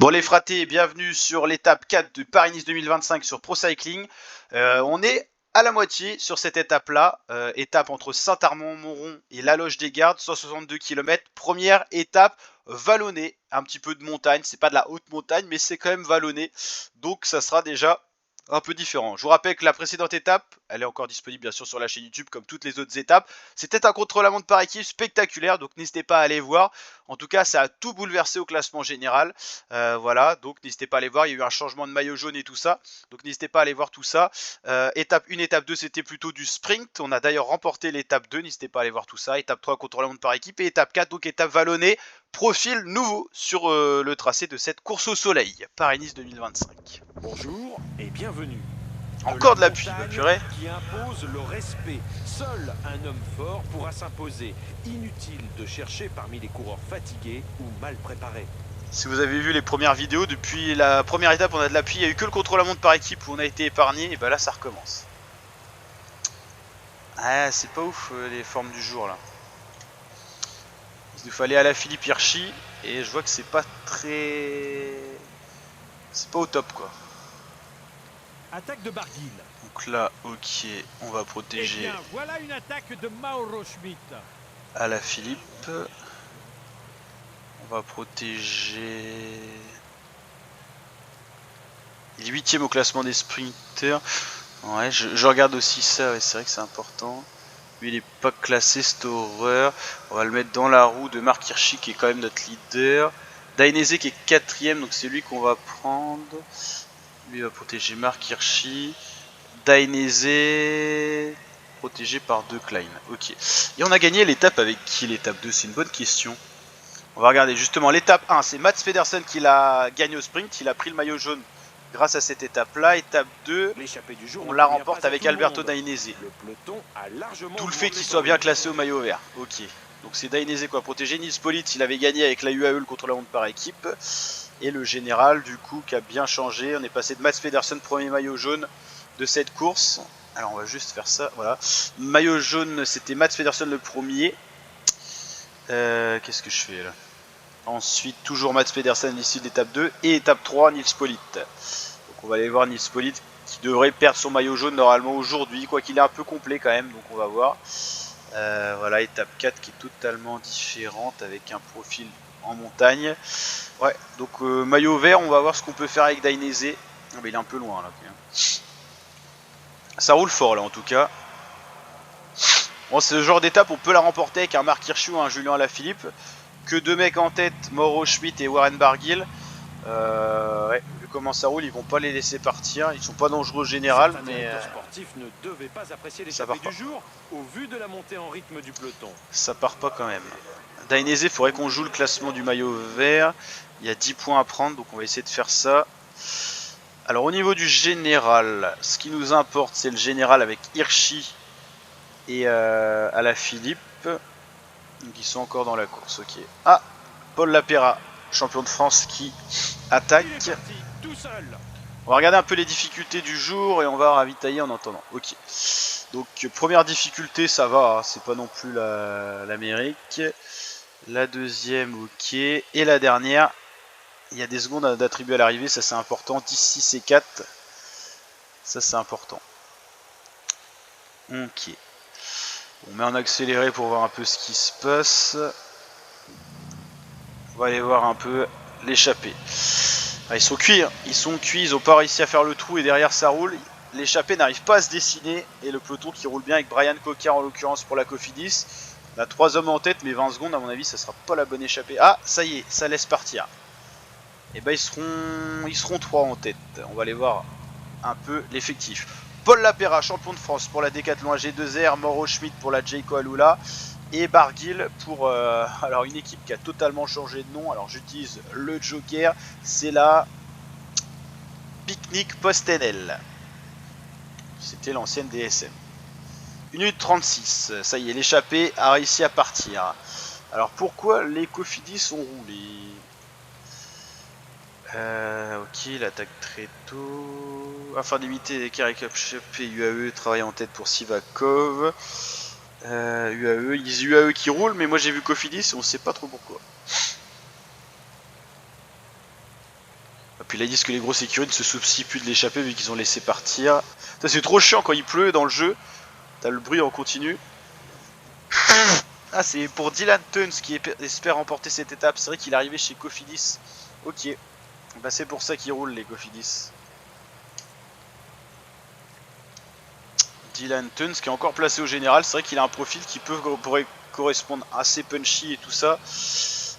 Bon les fratés, bienvenue sur l'étape 4 de Paris-Nice 2025 sur Pro Cycling. On est à la moitié sur cette étape-là, étape entre Saint-Armand-Montrond et La Loge-des-Gardes, 162 km. Première étape vallonnée, un petit peu de montagne, c'est pas de la haute montagne, mais c'est quand même vallonné, donc ça sera déjà un peu différent. Je vous rappelle que la précédente étape, elle est encore disponible bien sûr sur la chaîne YouTube comme toutes les autres étapes. C'était un contre-la-montre par équipe spectaculaire, donc n'hésitez pas à aller voir. En tout cas, ça a tout bouleversé au classement général. Voilà, donc n'hésitez pas à aller voir. Il y a eu un changement de maillot jaune et tout ça. Donc n'hésitez pas à aller voir tout ça. Étape 1, étape 2, c'était plutôt du sprint. On a d'ailleurs remporté l'étape 2. N'hésitez pas à aller voir tout ça. Étape 3, contre-la-montre par équipe. Et étape 4, donc étape vallonnée. Profil nouveau sur le tracé de cette course au soleil. Paris-Nice 2025. Bonjour et bienvenue. Encore de la pluie, purée. Qui impose le respect. Seul un homme fort pourra s'imposer. Inutile de chercher parmi les coureurs fatigués ou mal préparés. Si vous avez vu les premières vidéos, depuis la première étape on a de la pluie, il n'y a eu que le contre-la-montre par équipe où on a été épargné, et bah là ça recommence. Ah, c'est pas ouf les formes du jour là. Il nous fallait Alaphilippe Hirschi, et je vois que c'est pas très... C'est pas au top quoi. Attaque de Barguil. Donc là, ok, on va protéger. Eh bien, voilà une attaque de Mauro Schmidt. Alaphilippe. On va protéger... Il est 8ème au classement des sprinters. Ouais, je regarde aussi ça, ouais, c'est vrai que c'est important. Lui il est pas classé, cette horreur. On va le mettre dans la roue de Marc Hirschi qui est quand même notre leader. Dainese qui est 4ème, donc c'est lui qu'on va prendre. Lui va protéger Marc Hirschi. Dainese protégé par De Klein. Ok. Et on a gagné l'étape avec qui, l'étape 2? C'est une bonne question. On va regarder justement l'étape 1. C'est Mats Pedersen qui l'a gagné au sprint. Il a pris le maillot jaune grâce à cette étape-là. Étape 2, Du jour, on la remporte avec Alberto Dainese. Le peloton a largement Tout le fait qu'il soit bien classé au maillot vert. Ok. Donc c'est Dainese quoi protéger. Nils Politt, il avait gagné avec la UAE le contre-la-montre par équipe. Et le général du coup qui a bien changé. On est passé de Mats Pedersen, premier maillot jaune de cette course. Alors on va juste faire ça, voilà. Maillot jaune, c'était Mats Pedersen le premier. Qu'est-ce que je fais là? Ensuite, toujours Mats Pedersen ici de l'étape 2. Et étape 3, Nils Politt. Donc on va aller voir Nils Politt qui devrait perdre son maillot jaune normalement aujourd'hui. Quoi qu'il est un peu complet quand même, donc on va voir. Voilà, étape 4 qui est totalement différente avec un profil en montagne. Ouais, donc maillot vert, on va voir ce qu'on peut faire avec Dainese. Oh, mais il est un peu loin là. Ça roule fort là en tout cas. Bon, c'est le genre d'étape on peut la remporter avec un Marc Hirschi ou un Julien Alaphilippe. Que deux mecs en tête, Mauro Schmidt et Warren Barguil. Ouais, vu comment ça roule, ils vont pas les laisser partir. Ils sont pas dangereux au général, mais sportifs ne devaient pas apprécier les ça part du jour au vu de la montée en rythme du peloton. Ça part pas quand même. Dainese, il faudrait qu'on joue le classement du maillot vert. Il y a 10 points à prendre, donc on va essayer de faire ça. Alors au niveau du général, ce qui nous importe, c'est le général avec Hirschi et Alaphilippe. Donc ils sont encore dans la course, ok. Ah, Paul Lapera, champion de France qui attaque. Tout seul. On va regarder un peu les difficultés du jour et on va ravitailler en attendant. Ok. Donc première difficulté, ça va, hein, c'est pas non plus l'Amérique. La deuxième, ok. Et la dernière, il y a des secondes d'attribuer à l'arrivée, ça c'est important. 10, 6 et 4. Ça c'est important. Ok. On met en accéléré pour voir un peu ce qui se passe. On va aller voir un peu l'échappée. Ah, ils sont cuits, hein. Ils ont pas réussi à faire le trou et derrière ça roule. L'échappée n'arrive pas à se dessiner et le peloton qui roule bien avec Brian Coquard en l'occurrence pour la Cofidis. On a 3 hommes en tête mais 20 secondes à mon avis ça sera pas la bonne échappée. Ah ça y est, ça laisse partir. Et ben ils seront 3 en tête. On va aller voir un peu l'effectif. Paul Lapera, champion de France pour la Decathlon AG2R, Mauro Schmidt pour la Jayco Alula et Barguil pour alors une équipe qui a totalement changé de nom. Alors j'utilise le Joker, c'est la Picnic PostNL. C'était l'ancienne DSM. 1 minute 36, ça y est, l'échappée a réussi à partir. Alors pourquoi les Cofidis ont roulé? Ok, l'attaque très tôt. Afin d'éviter les Caricap UAE, travaille en tête pour Sivakov. UAE, ils UAE qui roulent, mais moi j'ai vu Cofidis et on sait pas trop pourquoi. Puis là ils disent que les grosses écuries ne se soucient plus de l'échapper vu qu'ils ont laissé partir. Ça c'est trop chiant quand il pleut dans le jeu. T'as le bruit en continu. Ah c'est pour Dylan Teuns qui espère remporter cette étape. C'est vrai qu'il est arrivé chez Cofidis. Ok. Bah c'est pour ça qu'ils roulent les Cofidis. Dylan Teuns qui est encore placé au général. C'est vrai qu'il a un profil qui pourrait correspondre assez punchy et tout ça.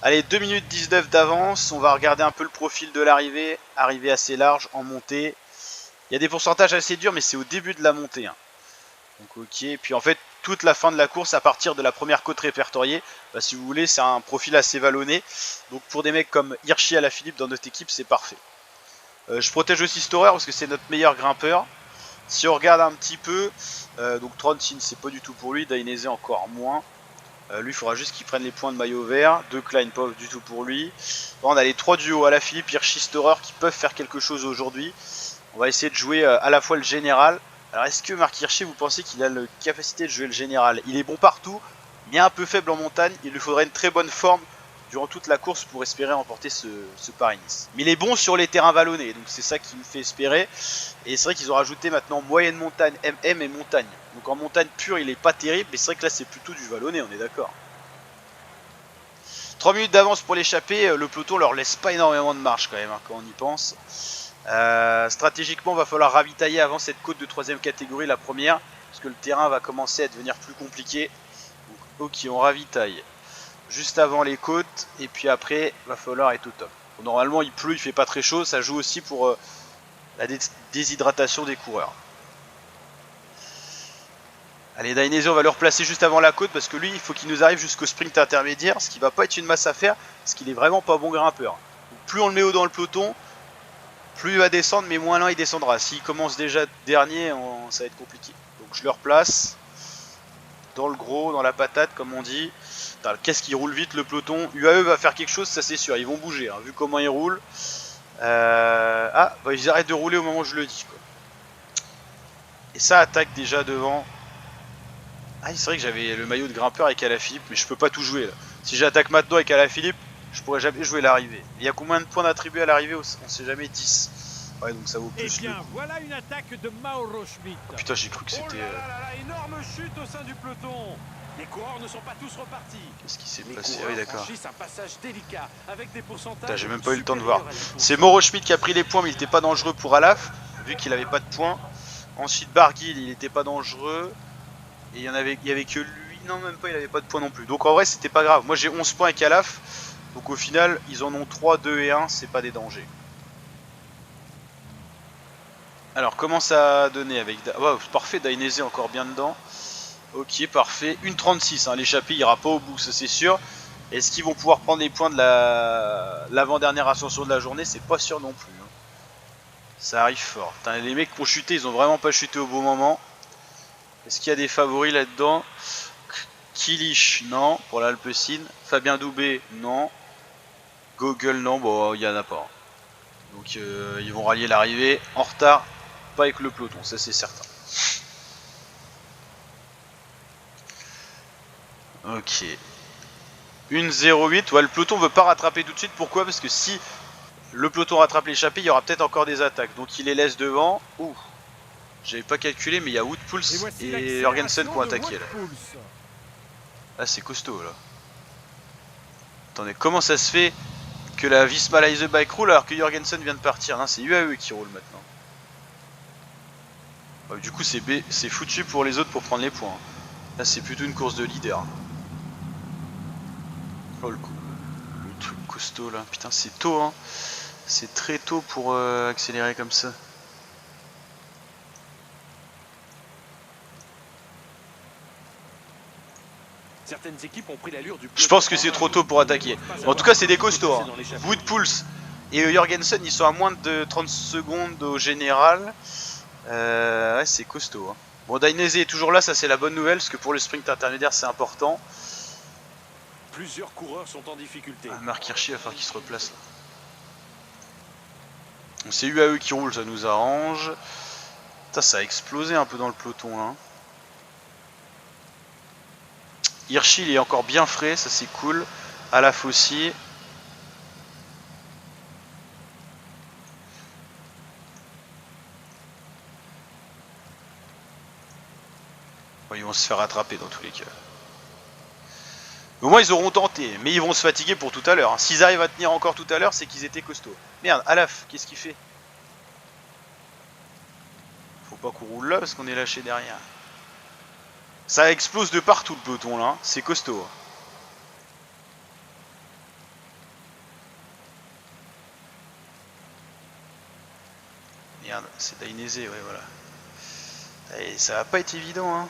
Allez, 2 minutes 19 d'avance. On va regarder un peu le profil de l'arrivée. Arrivée assez large en montée. Il y a des pourcentages assez durs mais c'est au début de la montée. Hein. Donc ok. Et puis en fait toute la fin de la course à partir de la première côte répertoriée. Bah, si vous voulez c'est un profil assez vallonné. Donc pour des mecs comme Hirschi Alaphilippe dans notre équipe c'est parfait. Je protège aussi Storer parce que c'est notre meilleur grimpeur. Si on regarde un petit peu, donc Tronsin c'est pas du tout pour lui, Dainese encore moins. Lui il faudra juste qu'il prenne les points de maillot vert. De Klein pas du tout pour lui. Bon, on a les 3 duos Alaphilippe, Hirschi, Storer qui peuvent faire quelque chose aujourd'hui. On va essayer de jouer à la fois le général. Alors est-ce que Marc Hirschi vous pensez qu'il a la capacité de jouer le général? Il est bon partout, mais un peu faible en montagne. Il lui faudrait une très bonne forme durant toute la course pour espérer remporter ce Paris-Nice. Mais il est bon sur les terrains vallonnés, donc c'est ça qui me fait espérer. Et c'est vrai qu'ils ont rajouté maintenant moyenne montagne, MM et montagne. Donc en montagne pure il est pas terrible, mais c'est vrai que là c'est plutôt du vallonné, on est d'accord. 3 minutes d'avance pour l'échapper, le peloton leur laisse pas énormément de marge quand même, hein, quand on y pense. Stratégiquement va falloir ravitailler avant cette côte de 3ème catégorie, la première, parce que le terrain va commencer à devenir plus compliqué. Donc, ok, on ravitaille juste avant les côtes et puis après va falloir être au top. Bon, normalement il pleut, il fait pas très chaud, ça joue aussi pour la déshydratation des coureurs. Allez, Dainese on va le replacer juste avant la côte parce que lui il faut qu'il nous arrive jusqu'au sprint intermédiaire, ce qui va pas être une masse à faire parce qu'il est vraiment pas bon grimpeur. Donc, plus on le met haut dans le peloton, plus il va descendre, mais moins lent il descendra. S'il commence déjà dernier, ça va être compliqué. Donc je le replace dans le gros, dans la patate comme on dit. Qu'est-ce qui roule vite le peloton? UAE va faire quelque chose, ça c'est sûr, ils vont bouger, hein, vu comment ils roulent. Ah, bah, ils arrêtent de rouler au moment où je le dis. Quoi. Et ça attaque déjà devant. Ah, c'est vrai que j'avais le maillot de grimpeur avec Alaphilippe, mais je peux pas tout jouer là. Si j'attaque maintenant avec Alaphilippe, je pourrais jamais jouer l'arrivée. Il y a combien de points d'attribués à l'arrivée? On sait jamais, 10. Ouais, donc ça vaut plus. Eh bien, voilà une attaque de Mauro Schmidt. Oh, putain, j'ai cru que c'était. Énorme chute au sein du peloton. Les coureurs ne sont pas tous repartis. Qu'est-ce qui s'est passé? Ah oui, d'accord. Un passage délicat avec des pourcentages. J'ai même pas eu le temps de voir. C'est Mauro Schmidt qui a pris les points, mais il était pas dangereux pour Alaf, vu qu'il avait pas de points. Ensuite, Barguil, il était pas dangereux. Et il y avait que lui. Non, même pas, il avait pas de points non plus. Donc en vrai, c'était pas grave. Moi, j'ai 11 points avec Alaf. Donc au final, ils en ont 3, 2 et 1. C'est pas des dangers. Alors, comment ça a donné avec... Oh, parfait, Dainese encore bien dedans. Ok, parfait. 1,36, hein. L'échappée ira pas au bout, ça c'est sûr. Est-ce qu'ils vont pouvoir prendre les points de l'avant-dernière ascension de la journée? C'est pas sûr non plus. Hein. Ça arrive fort. Putain, les mecs qui ont chuté, ils ont vraiment pas chuté au bon moment. Est-ce qu'il y a des favoris là-dedans? Kilich, non, pour l'Alpecin. Fabien Doubé, non. Gogol, non, bon, il y en a pas. Donc ils vont rallier l'arrivée. En retard, pas avec le peloton, ça c'est certain. Ok. 1,08. Ouais, le peloton veut pas rattraper tout de suite. Pourquoi? Parce que si le peloton rattrape l'échappée, il y aura peut-être encore des attaques. Donc il les laisse devant. Ouh. J'avais pas calculé, mais il y a Woodpulse et Jorgensen qui ont attaqué là. Ah, c'est costaud là. Attendez, comment ça se fait que la Visma Leise Bike roule alors que Jorgensen vient de partir? C'est UAE qui roule maintenant. Ouais, du coup, c'est foutu pour les autres pour prendre les points. Là, c'est plutôt une course de leader. Oh, le truc costaud là. Putain, c'est tôt, hein. C'est très tôt pour accélérer comme ça. Certaines équipes ont pris l'allure du. Je pense que c'est trop tôt pour attaquer. En tout cas, c'est des costauds. Hein. Woodpulse et Jorgensen, ils sont à moins de 30 secondes au général. Ouais, c'est costaud. Hein. Bon, Dainese est toujours là, ça c'est la bonne nouvelle, parce que pour le sprint intermédiaire, c'est important. Plusieurs coureurs sont en difficulté. Marc Hirschi, il va falloir qu'il se replace. C'est UAE qui roule, ça nous arrange. Putain, ça a explosé un peu dans le peloton là. Hirschi il est encore bien frais, ça c'est cool. Alaf aussi. Bon, ils vont se faire rattraper dans tous les cas. Au moins ils auront tenté, mais ils vont se fatiguer pour tout à l'heure. S'ils arrivent à tenir encore tout à l'heure, c'est qu'ils étaient costauds. Merde, Alaf, qu'est-ce qu'il fait? Faut pas qu'on roule là parce qu'on est lâché derrière. Ça explose de partout le peloton là, c'est costaud. Merde, c'est Dainese, ouais voilà. Et ça va pas être évident hein.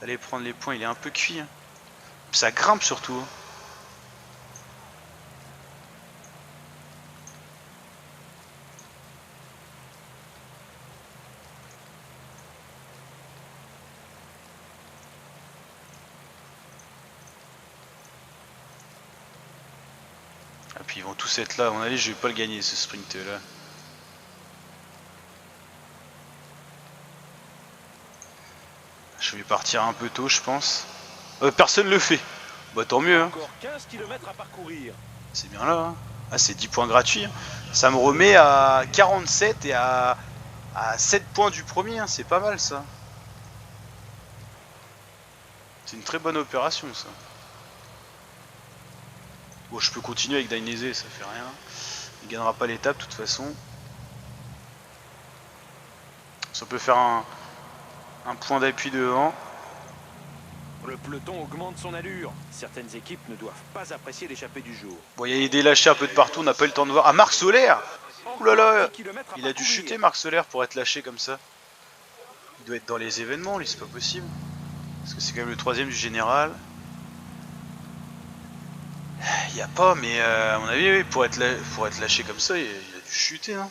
Allez prendre les points, il est un peu cuit. Hein. Ça grimpe surtout. Ah puis ils vont tous être là, à mon avis je vais pas le gagner ce sprint là. Je vais partir un peu tôt je pense. Personne le fait. Bah tant mieux hein. Encore 15 km à parcourir. C'est bien là hein. Ah c'est 10 points gratuits. Hein. Ça me remet à 47 et à 7 points du premier, hein. C'est pas mal ça. C'est une très bonne opération ça. Bon je peux continuer avec Dainese, ça fait rien. Il gagnera pas l'étape de toute façon. Ça peut faire un point d'appui devant. Le peloton augmente son allure. Certaines équipes ne doivent pas apprécier l'échappée du jour. Bon, il y a des lâchés un peu de partout, on n'a pas eu le temps de voir. Ah, Marc Solaire! Ouh là là! Il a dû chuter Marc Solaire pour être lâché comme ça. Il doit être dans les événements, lui, c'est pas possible. Parce que c'est quand même le 3ème du général. Il n'y a pas, mais à mon avis, oui, pour être lâché comme ça, il a dû chuter. Hein.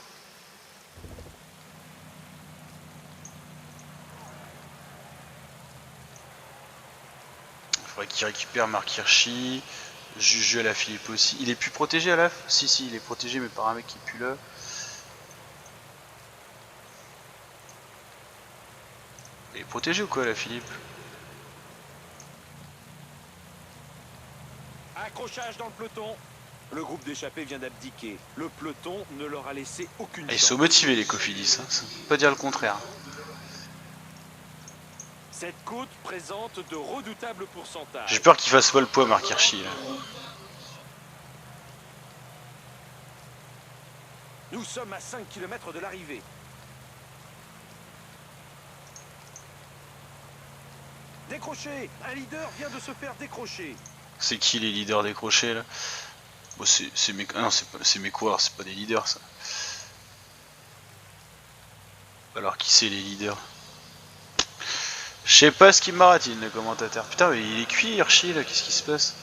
Il faudrait qu'il récupère Marc Hirschi. Juju à la Philippe aussi. Il est plus protégé à la Si, il est protégé, mais par un mec qui est plus là. Il est protégé ou quoi, la Philippe? Accrochage dans le peloton. Le groupe d'échappés vient d'abdiquer. Le peloton ne leur a laissé aucune chance. Ils sont motivés les Cofidis, hein. Ça veut pas dire le contraire. Cette côte présente de redoutables pourcentages. J'ai peur qu'il fasse pas le poids Marc Hirschi là. Nous sommes à 5 km de l'arrivée. Décroché. Un leader vient de se faire décrocher. C'est qui les leaders décrochés là? Bon, c'est mes... Ah non, c'est mes coureurs, c'est pas des leaders ça. Alors qui c'est les leaders? Je sais pas ce qu'il maratine le commentateur. Putain mais il est cuit Hirschi là, qu'est-ce qui se passe?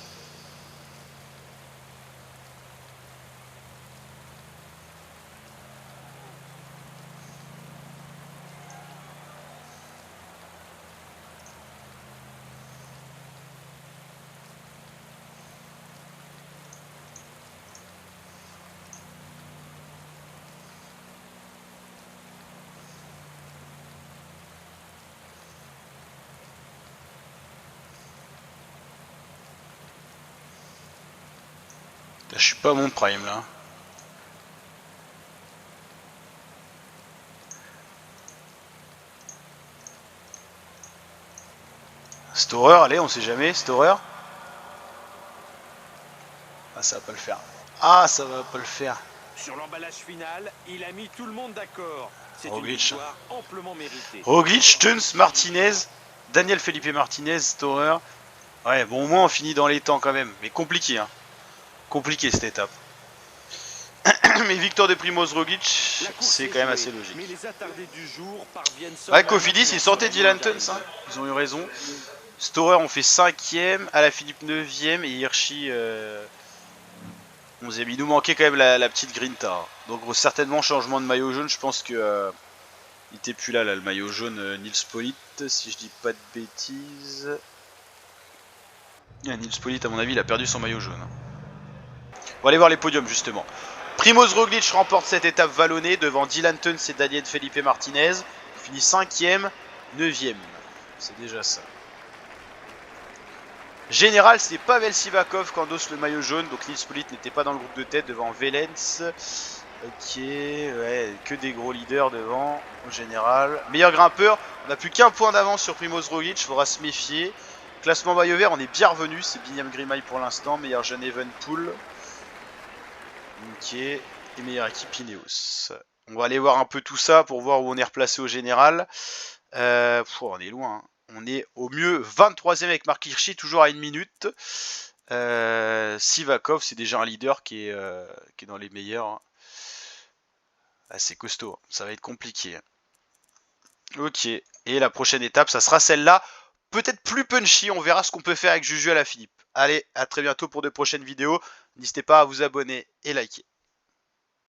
Je suis pas à mon prime là. Storer, allez, on sait jamais, Storer. Ah ça va pas le faire. Ah ça va pas le faire. Sur l'emballage final, il a mis tout le monde d'accord. C'est une Roglic. victoire amplement méritée. Roglic, Tuns, Martinez, Daniel Felipe Martinez, Storer. Ouais, bon au moins on finit dans les temps quand même. Mais compliqué hein. Compliqué cette étape. Mais victoire de Primoz Roglic, c'est quand même assez logique. Mais les attardés du jour parviennent Ouais, Cofidis, ils sortaient Dylan Tuns, hein. Ils ont eu raison. Storer, on fait 5ème, Alaphilippe 9ème et Hirschi 11ème. Il nous manquait quand même la petite Grinta. Donc certainement changement de maillot jaune, je pense que il était plus là, le maillot jaune Nils Politt, si je dis pas de bêtises. Nils Politt, à mon avis, il a perdu son maillot jaune. On va aller voir les podiums justement. Primoz Roglic remporte cette étape vallonnée devant Dylan Tuns et Daniel Felipe Martinez. Il finit 5ème, 9ème. C'est déjà ça. Général, c'est Pavel Sivakov qui endosse le maillot jaune. Donc Nils Politt n'était pas dans le groupe de tête devant Velens. Ok, ouais, que des gros leaders devant, au général. Meilleur grimpeur, on n'a plus qu'un point d'avance sur Primoz Roglic, faudra se méfier. Classement maillot vert, on est bien revenu, c'est Binyam Grimay pour l'instant, meilleur jeune Evenpool. Ok, et meilleure équipe Ineos. On va aller voir un peu tout ça pour voir où on est replacé au général. On est loin, hein. On est au mieux 23ème avec Mark Hirschi, toujours à 1 minute. Sivakov, c'est déjà un leader qui est dans les meilleurs, hein. C'est costaud, ça va être compliqué. Ok, et la prochaine étape, ça sera celle-là. Peut-être plus punchy, on verra ce qu'on peut faire avec Juju Alaphilippe. Allez, à très bientôt pour de prochaines vidéos. N'hésitez pas à vous abonner et liker.